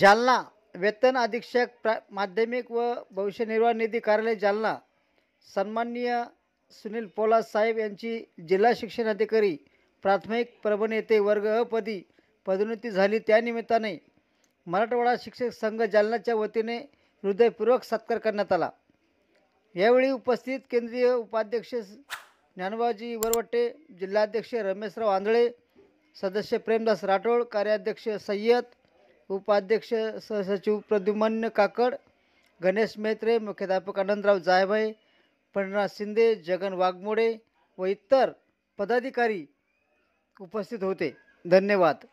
जालना वेतन अधीक्षक माध्यमिक व भविष्य निर्वाह निधी कार्यालय जालना सन्माननीय सुनील पोलाद साहेब यांची जिल्हा शिक्षण अधिकारी प्राथमिक परभणी येथे वर्ग अ पदी पदोन्नती झाली। त्यानिमित्ताने मराठवाडा शिक्षक संघ जालनाच्या वतीने हृदयपूर्वक सत्कार करण्यात आला। यावेळी उपस्थित केंद्रीय उपाध्यक्ष ज्ञानबाजी वरवटे, जिल्हाध्यक्ष रमेशराव आंधळे, सदस्य प्रेमदास राठोड, कार्याध्यक्ष सय्यद, उपाध्यक्ष सहसचिव प्रद्युम्न काकड, गणेश मेत्रे, मुख्याध्यापक आनंदराव जायभाई, पंढरनाथ शिंदे, जगन वाघमोडे व इतर पदाधिकारी उपस्थित होते। धन्यवाद।